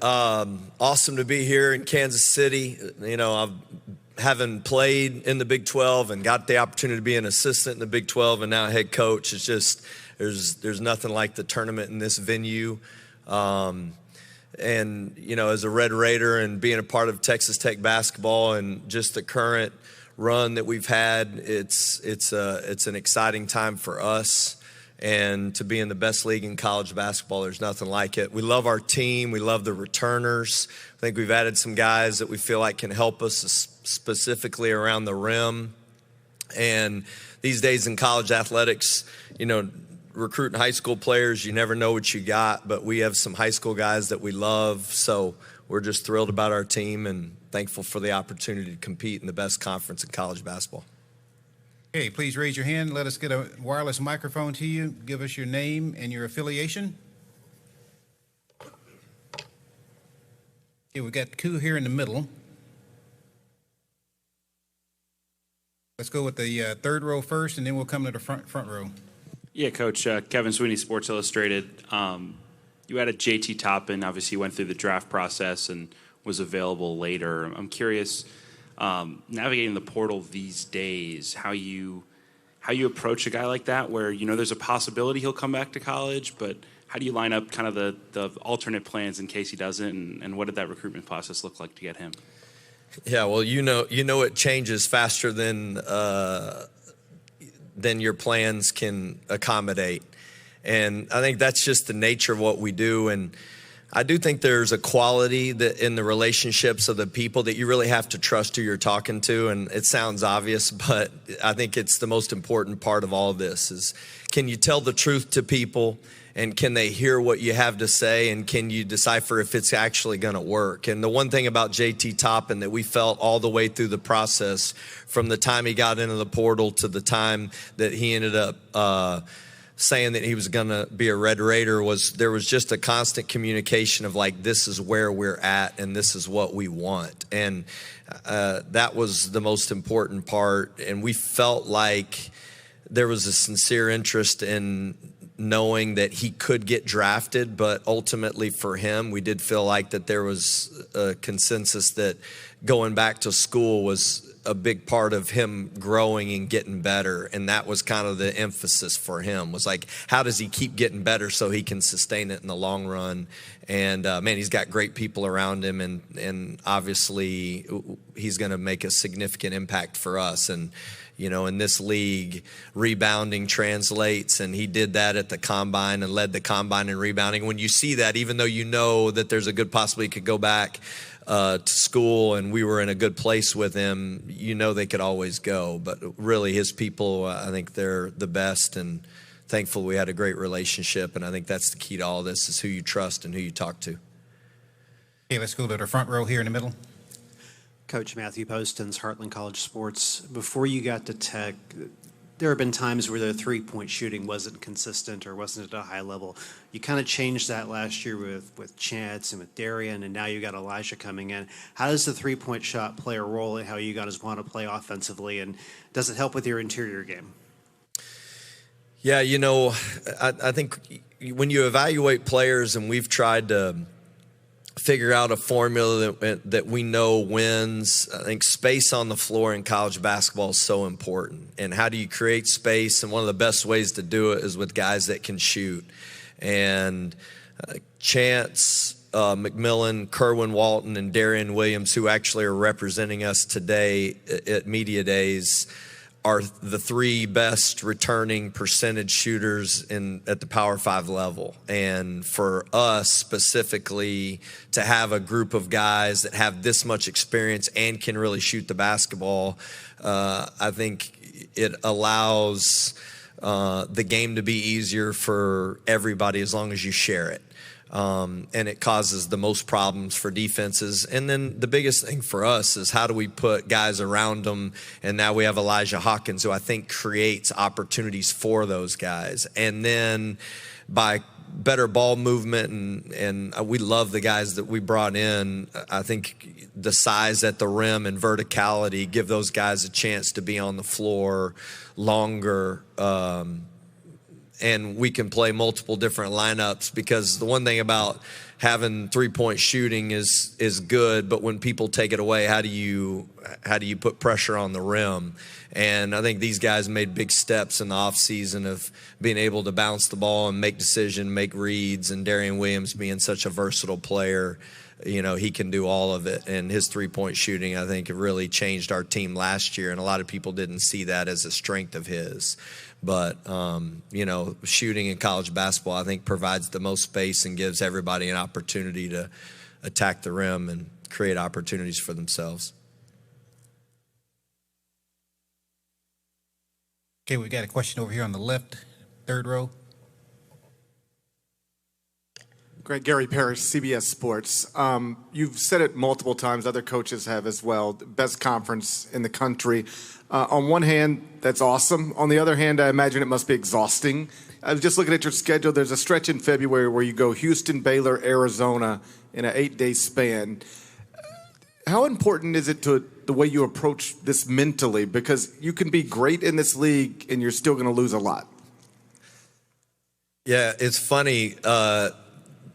Awesome to be here in Kansas City. You know, having played in the Big 12 and got the opportunity to be an assistant in the Big 12 and now head coach. It's just, there's nothing like the tournament in this venue. And, you know, as a Red Raider and being a part of Texas Tech basketball and just the current run that we've had, it's an exciting time for us. And to be in the best league in college basketball, there's nothing like it. We love our team. We love the returners. I think we've added some guys that we feel like can help us specifically around the rim. And these days in college athletics, you know, recruiting high school players, you never know what you got, but we have some high school guys that we love. So we're just thrilled about our team and thankful for the opportunity to compete in the best conference in college basketball. Okay, please raise your hand. Let us get a wireless microphone to you. Give us your name and your affiliation. Okay, we've got Koo here in the middle. Let's go with the third row first, and then we'll come to the front row. Yeah, Coach. Kevin Sweeney, Sports Illustrated. You added JT Toppin. Obviously, you went through the draft process and was available later. I'm curious, navigating the portal these days, how you approach a guy like that, where you know there's a possibility he'll come back to college, but how do you line up kind of the alternate plans in case he doesn't, and what did that recruitment process look like to get him? Yeah, well, you know, it changes faster than your plans can accommodate. And I think that's just the nature of what we do. And I do think there's a quality that in the relationships of the people that you really have to trust who you're talking to. And it sounds obvious, but I think it's the most important part of all of this is, can you tell the truth to people? And can they hear what you have to say? And can you decipher if it's actually going to work? And the one thing about JT Toppin that we felt all the way through the process, from the time he got into the portal to the time that he ended up saying that he was going to be a Red Raider, was there was just a constant communication of like, this is where we're at and this is what we want. And that was the most important part. And we felt like there was a sincere interest in knowing that he could get drafted, but ultimately for him, we did feel like that there was a consensus that going back to school was a big part of him growing and getting better. And that was kind of the emphasis for him, was like, how does he keep getting better so he can sustain it in the long run? And man, he's got great people around him, and obviously he's going to make a significant impact for us. And you know, in this league, rebounding translates, and he did that at the combine and led the combine in rebounding. When you see that, even though you know that there's a good possibility he could go back to school and we were in a good place with him, you know they could always go. But really, his people, I think they're the best, and thankful we had a great relationship. And I think that's the key to all this, is who you trust and who you talk to. Okay, let's go to the front row here in the middle. Coach Matthew Poston's Heartland College Sports. Before you got to Tech, there have been times where the three-point shooting wasn't consistent or wasn't at a high level. You kind of changed that last year with Chance and with Darian, and now you got Elijah coming in. How does the three-point shot play a role in how you guys want to play offensively, and does it help with your interior game? Yeah, you know, I think when you evaluate players, and we've tried to figure out a formula that we know wins. I think space on the floor in college basketball is so important. And how do you create space? And one of the best ways to do it is with guys that can shoot. And Chance, McMillan, Kerwin Walton, and Darian Williams, who actually are representing us today at Media Days, are the three best returning percentage shooters at the Power 5 level. And for us specifically, to have a group of guys that have this much experience and can really shoot the basketball, I think it allows the game to be easier for everybody as long as you share it. And it causes the most problems for defenses. And then the biggest thing for us is, how do we put guys around them? And now we have Elijah Hawkins, who I think creates opportunities for those guys. And then by better ball movement, and we love the guys that we brought in. I think the size at the rim and verticality give those guys a chance to be on the floor longer. And we can play multiple different lineups, because the one thing about having 3-point shooting is good, but when people take it away, how do you put pressure on the rim? And I think these guys made big steps in the offseason of being able to bounce the ball and make decisions, make reads, and Darian Williams being such a versatile player, he can do all of it. And his 3-point shooting, I think, really changed our team last year, and a lot of people didn't see that as a strength of his. But, shooting in college basketball, I think, provides the most space and gives everybody an opportunity to attack the rim and create opportunities for themselves. Okay, we got a question over here on the left, third row. Great. Gary Parrish, CBS Sports. You've said it multiple times, other coaches have as well, best conference in the country. On one hand, that's awesome. On the other hand, I imagine it must be exhausting. I was just looking at your schedule. There's a stretch in February where you go Houston, Baylor, Arizona in an 8-day span. How important is it to the way you approach this mentally? Because you can be great in this league and you're still going to lose a lot. Yeah, it's funny.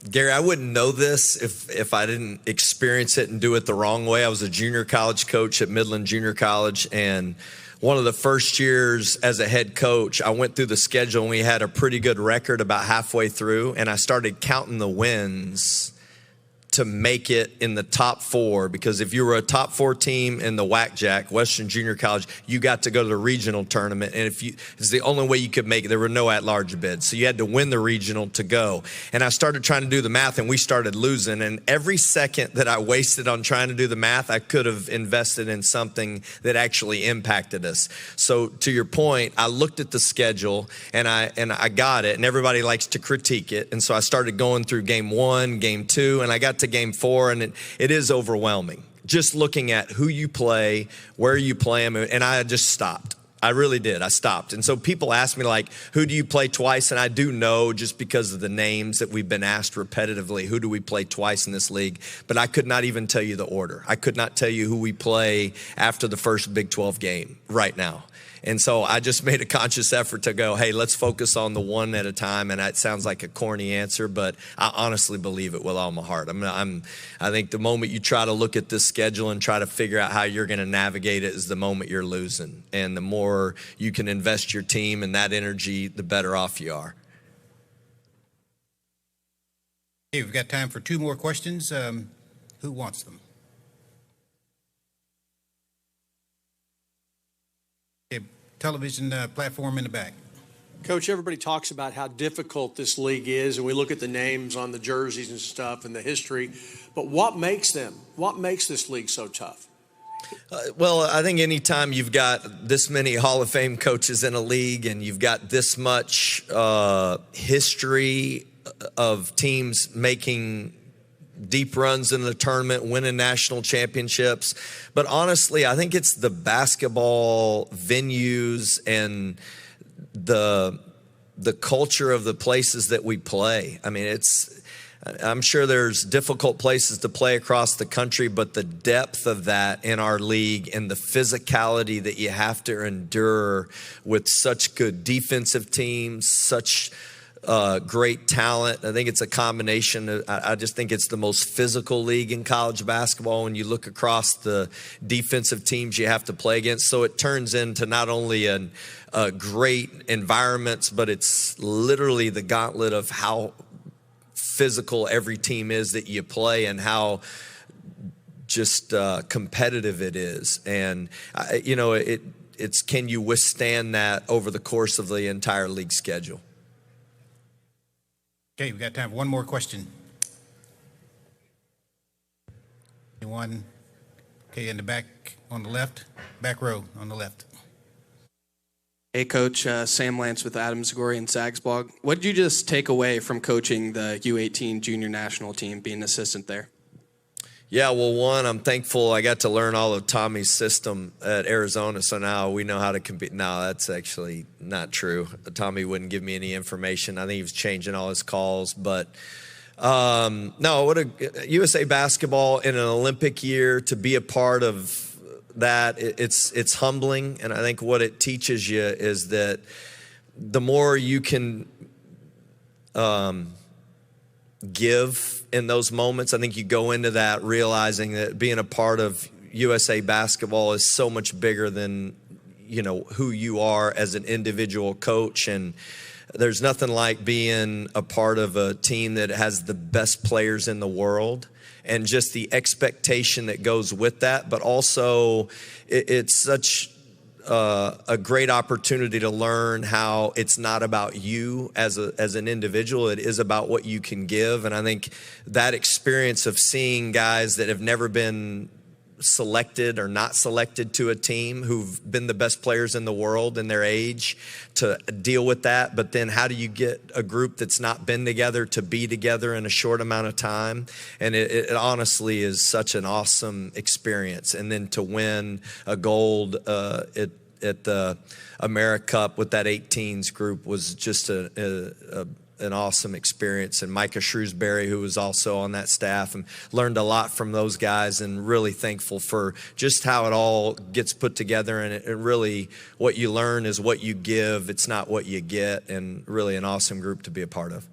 Gary, I wouldn't know this if I didn't experience it and do it the wrong way. I was a junior college coach at Midland Junior College, and one of the first years as a head coach, I went through the schedule and we had a pretty good record about halfway through, and I started counting the wins to make it in the top 4, because if you were a top 4 team in the WAC-JAC, Western Junior College, you got to go to the regional tournament. And it's the only way you could make it. There were no at-large bids. So you had to win the regional to go. And I started trying to do the math, and we started losing. And every second that I wasted on trying to do the math, I could have invested in something that actually impacted us. So to your point, I looked at the schedule, and I got it. And everybody likes to critique it. And so I started going through game 1, game 2, and I got to game 4, and it is overwhelming just looking at who you play, where you play them, and I just stopped. I really did. I stopped. And so people ask me, like, who do you play twice? And I do know, just because of the names that we've been asked repetitively, who do we play twice in this league? But I could not even tell you the order. I could not tell you who we play after the first Big 12 game right now. And so I just made a conscious effort to go, hey, let's focus on the one at a time. And it sounds like a corny answer, but I honestly believe it with all my heart. I think the moment you try to look at this schedule and try to figure out how you're going to navigate it is the moment you're losing. And the more you can invest your team and that energy, the better off you are. Okay, we've got time for 2 more questions. Who wants them? Television platform in the back. Coach, everybody talks about how difficult this league is, and we look at the names on the jerseys and stuff and the history, but what makes this league so tough? Well, I think anytime you've got this many Hall of Fame coaches in a league and you've got this much history of teams making deep runs in the tournament, winning national championships. But honestly, I think it's the basketball venues and the culture of the places that we play. I mean, I'm sure there's difficult places to play across the country, but the depth of that in our league and the physicality that you have to endure with such good defensive teams, such great talent. I think it's a combination. I just think it's the most physical league in college basketball when you look across the defensive teams you have to play against. So it turns into not only a great environments, but it's literally the gauntlet of how physical every team is that you play and how just competitive it is. And, it's can you withstand that over the course of the entire league schedule? Okay, we've got time for 1 more question. Anyone? Okay, in the back on the left, back row on the left. Hey, Coach, Sam Lance with Adams Gory and Zags Blog. What did you just take away from coaching the U18 junior national team, being an assistant there? Yeah, well, one, I'm thankful I got to learn all of Tommy's system at Arizona, so now we know how to compete. No, that's actually not true. Tommy wouldn't give me any information. I think he was changing all his calls. But, no, what a USA basketball in an Olympic year, to be a part of that, it's humbling. And I think what it teaches you is that the more you can give in those moments. I think you go into that realizing that being a part of USA basketball is so much bigger than, who you are as an individual coach. And there's nothing like being a part of a team that has the best players in the world and just the expectation that goes with that. But also it's such a great opportunity to learn how it's not about you as an individual. It is about what you can give. And I think that experience of seeing guys that have never been selected or not selected to a team who've been the best players in the world in their age to deal with that. But then how do you get a group that's not been together to be together in a short amount of time? And it honestly is such an awesome experience. And then to win a gold at the AmeriCup with that 18s group was just an awesome experience. And Micah Shrewsbury, who was also on that staff, and learned a lot from those guys, and really thankful for just how it all gets put together. And it really, what you learn is what you give. It's not what you get, and really an awesome group to be a part of.